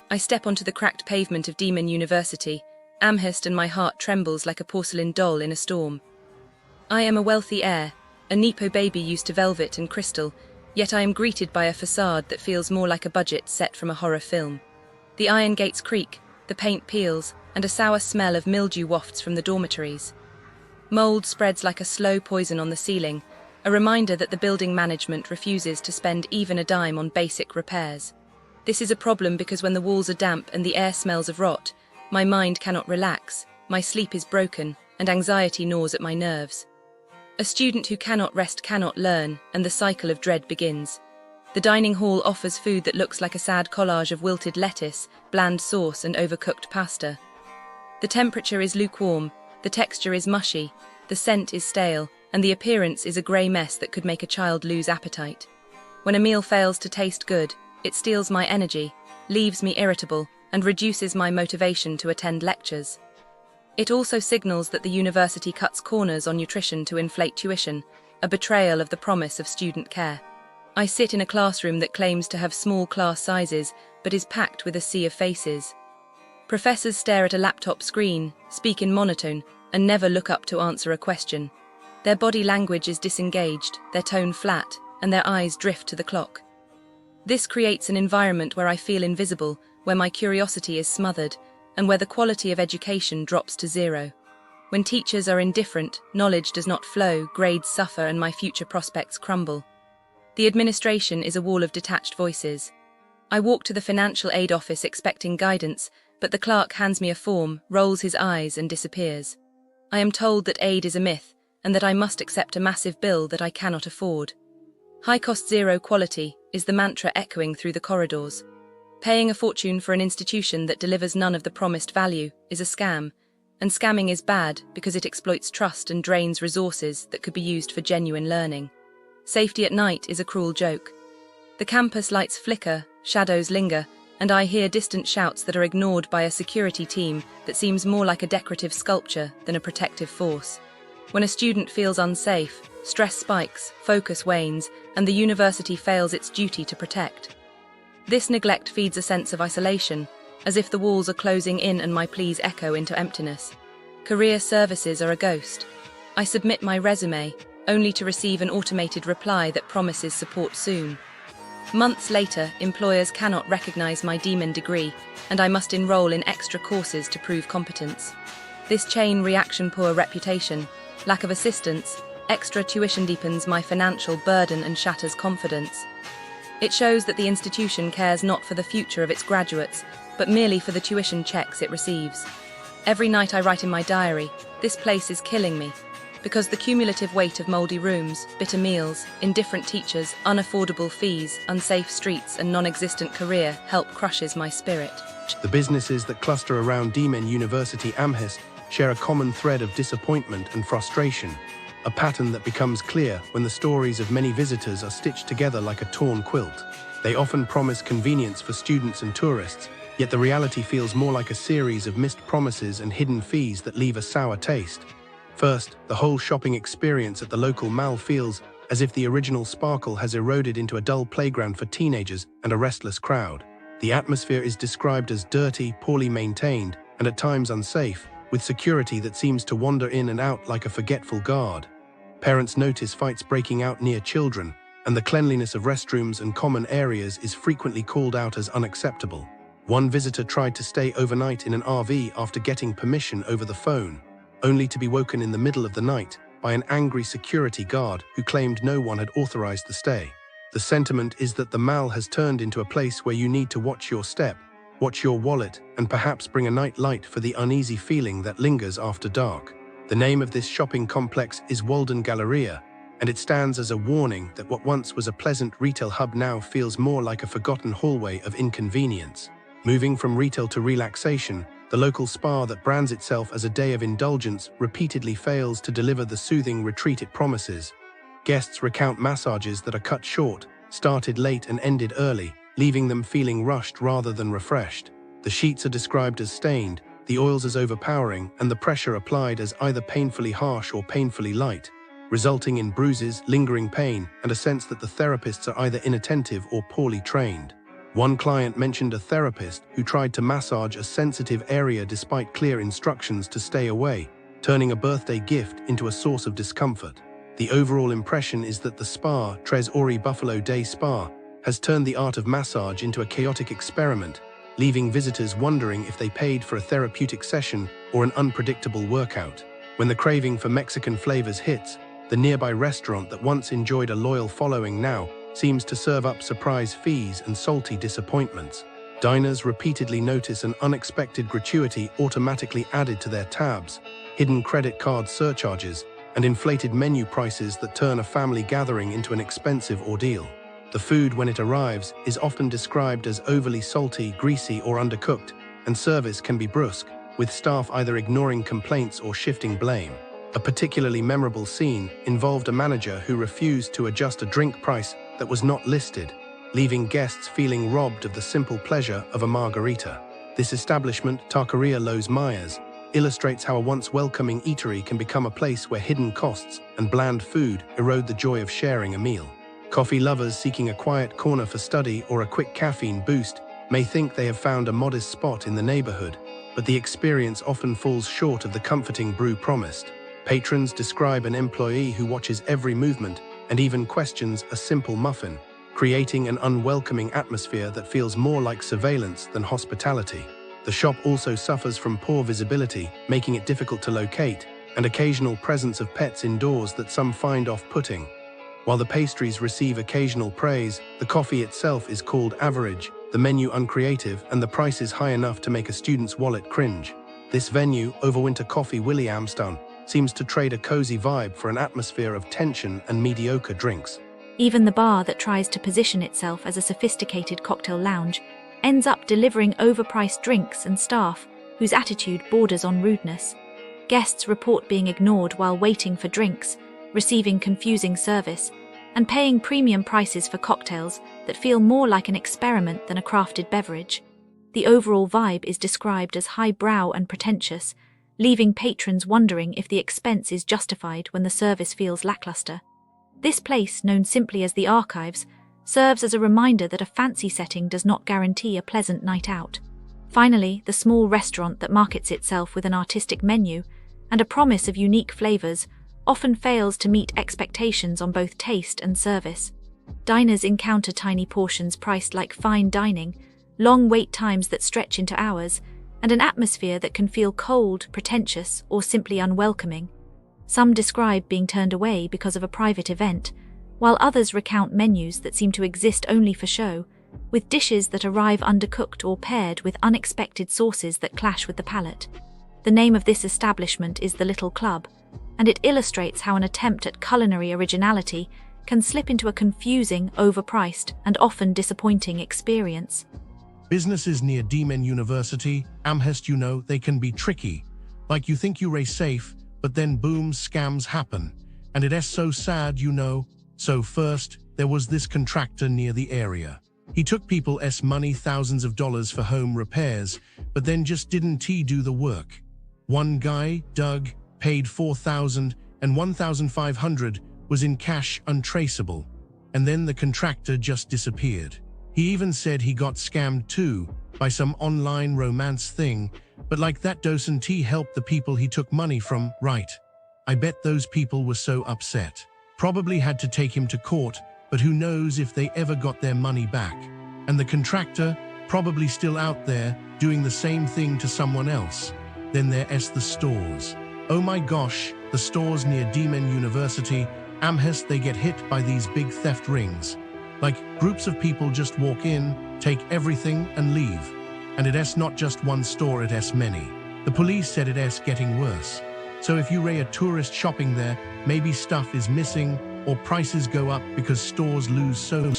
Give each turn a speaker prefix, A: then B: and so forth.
A: I step onto the cracked pavement of Daemen University, Amherst, and my heart trembles like a porcelain doll in a storm. I am a wealthy heir, a Nepo baby used to velvet and crystal, yet I am greeted by a facade that feels more like a budget set from a horror film. The iron gates creak, the paint peels, and a sour smell of mildew wafts from the dormitories. Mold spreads like a slow poison on the ceiling, a reminder that the building management refuses to spend even a dime on basic repairs. This is a problem because when the walls are damp and the air smells of rot, my mind cannot relax, my sleep is broken, and anxiety gnaws at my nerves. A student who cannot rest cannot learn, and the cycle of dread begins. The dining hall offers food that looks like a sad collage of wilted lettuce, bland sauce, and overcooked pasta. The temperature is lukewarm, the texture is mushy, the scent is stale, and the appearance is a grey mess that could make a child lose appetite. When a meal fails to taste good, it steals my energy, leaves me irritable, and reduces my motivation to attend lectures. It also signals that the university cuts corners on nutrition to inflate tuition, a betrayal of the promise of student care. I sit in a classroom that claims to have small class sizes, but is packed with a sea of faces. Professors stare at a laptop screen, speak in monotone, and never look up to answer a question. Their body language is disengaged, their tone flat, and their eyes drift to the clock. This creates an environment where I feel invisible, where my curiosity is smothered, and where the quality of education drops to zero. When teachers are indifferent, knowledge does not flow, grades suffer, and my future prospects crumble. The administration is a wall of detached voices. I walk to the financial aid office expecting guidance, but the clerk hands me a form, rolls his eyes, and disappears. I am told that aid is a myth, and that I must accept a massive bill that I cannot afford. High cost, zero quality is the mantra echoing through the corridors. Paying a fortune for an institution that delivers none of the promised value is a scam, and scamming is bad because it exploits trust and drains resources that could be used for genuine learning. Safety at night is a cruel joke. The campus lights flicker, shadows linger, and I hear distant shouts that are ignored by a security team that seems more like a decorative sculpture than a protective force. When a student feels unsafe, stress spikes, focus wanes, and the university fails its duty to protect. This neglect feeds a sense of isolation, as if the walls are closing in and my pleas echo into emptiness. Career services are a ghost. I submit my resume, only to receive an automated reply that promises support soon. Months later, employers cannot recognize my Daemen degree, and I must enroll in extra courses to prove competence. This chain reaction, poor reputation, lack of assistance, extra tuition deepens my financial burden and shatters confidence. It shows that the institution cares not for the future of its graduates, but merely for the tuition checks it receives. Every night I write in my diary, "This place is killing me," because the cumulative weight of mouldy rooms, bitter meals, indifferent teachers, unaffordable fees, unsafe streets, and non-existent career help crushes my spirit.
B: The businesses that cluster around Daemen University Amherst share a common thread of disappointment and frustration, a pattern that becomes clear when the stories of many visitors are stitched together like a torn quilt. They often promise convenience for students and tourists, yet the reality feels more like a series of missed promises and hidden fees that leave a sour taste. First, the whole shopping experience at the local mall feels as if the original sparkle has eroded into a dull playground for teenagers and a restless crowd. The atmosphere is described as dirty, poorly maintained, and at times unsafe, with security that seems to wander in and out like a forgetful guard. Parents notice fights breaking out near children, and the cleanliness of restrooms and common areas is frequently called out as unacceptable. One visitor tried to stay overnight in an RV after getting permission over the phone, only to be woken in the middle of the night by an angry security guard who claimed no one had authorized the stay. The sentiment is that the mall has turned into a place where you need to watch your step, watch your wallet, and perhaps bring a night light for the uneasy feeling that lingers after dark. The name of this shopping complex is Walden Galleria, and it stands as a warning that what once was a pleasant retail hub now feels more like a forgotten hallway of inconvenience. Moving from retail to relaxation, the local spa that brands itself as a day of indulgence repeatedly fails to deliver the soothing retreat it promises. Guests recount massages that are cut short, started late and ended early, leaving them feeling rushed rather than refreshed. The sheets are described as stained, the oils as overpowering, and the pressure applied as either painfully harsh or painfully light. resulting in bruises, lingering pain, and a sense that the therapists are either inattentive or poorly trained. One client mentioned a therapist who tried to massage a sensitive area despite clear instructions to stay away, turning a birthday gift into a source of discomfort. The overall impression is that the spa, Tres Ori Buffalo Day Spa, has turned the art of massage into a chaotic experiment, leaving visitors wondering if they paid for a therapeutic session or an unpredictable workout. When the craving for Mexican flavors hits, the nearby restaurant that once enjoyed a loyal following now seems to serve up surprise fees and salty disappointments. Diners repeatedly notice an unexpected gratuity automatically added to their tabs, hidden credit card surcharges, and inflated menu prices that turn a family gathering into an expensive ordeal. The food, when it arrives, is often described as overly salty, greasy, or undercooked, and service can be brusque, with staff either ignoring complaints or shifting blame. A particularly memorable scene involved a manager who refused to adjust a drink price that was not listed, leaving guests feeling robbed of the simple pleasure of a margarita. This establishment, Taqueria Los Mayas, illustrates how a once welcoming eatery can become a place where hidden costs and bland food erode the joy of sharing a meal. Coffee lovers seeking a quiet corner for study or a quick caffeine boost may think they have found a modest spot in the neighborhood, but the experience often falls short of the comforting brew promised. Patrons describe an employee who watches every movement and even questions a simple muffin, creating an unwelcoming atmosphere that feels more like surveillance than hospitality. The shop also suffers from poor visibility, making it difficult to locate, and occasional presence of pets indoors that some find off-putting. While the pastries receive occasional praise, the coffee itself is called average, the menu uncreative, and the prices high enough to make a student's wallet cringe. This venue, Overwinter Coffee Williamstown, seems to trade a cozy vibe for an atmosphere of tension and mediocre drinks.
C: Even the bar that tries to position itself as a sophisticated cocktail lounge ends up delivering overpriced drinks and staff whose attitude borders on rudeness. Guests report being ignored while waiting for drinks, receiving confusing service, and paying premium prices for cocktails that feel more like an experiment than a crafted beverage. The overall vibe is described as highbrow and pretentious, leaving patrons wondering if the expense is justified when the service feels lackluster. This place, known simply as the Archives, serves as a reminder that a fancy setting does not guarantee a pleasant night out. Finally, the small restaurant that markets itself with an artistic menu and a promise of unique flavors often fails to meet expectations on both taste and service. Diners encounter tiny portions priced like fine dining, long wait times that stretch into hours, and an atmosphere that can feel cold, pretentious, or simply unwelcoming. Some describe being turned away because of a private event, while others recount menus that seem to exist only for show, with dishes that arrive undercooked or paired with unexpected sauces that clash with the palate. The name of this establishment is The Little Club, and it illustrates how an attempt at culinary originality can slip into a confusing, overpriced, and often disappointing experience.
D: Businesses near Daemen University, Amherst, they can be tricky. Like you think you're safe, but then boom, scams happen. And it's so sad, So first, there was this contractor near the area. He took people's money, thousands of dollars for home repairs, but then just didn't do the work. One guy, Doug, paid $4,000 and $1,500 was in cash, untraceable. And then the contractor just disappeared. He even said he got scammed too, by some online romance thing, but like that doesn't help the people he took money from, right? I bet those people were so upset. Probably had to take him to court, but who knows if they ever got their money back. And the contractor, probably still out there, doing the same thing to someone else. Then there's the stores. Oh my gosh, the stores near Daemen University, Amherst, they get hit by these big theft rings. Like, groups of people just walk in, take everything, and leave. And it's not just one store, it's many. The police said it's getting worse. So if you're a tourist shopping there, maybe stuff is missing, or prices go up because stores lose so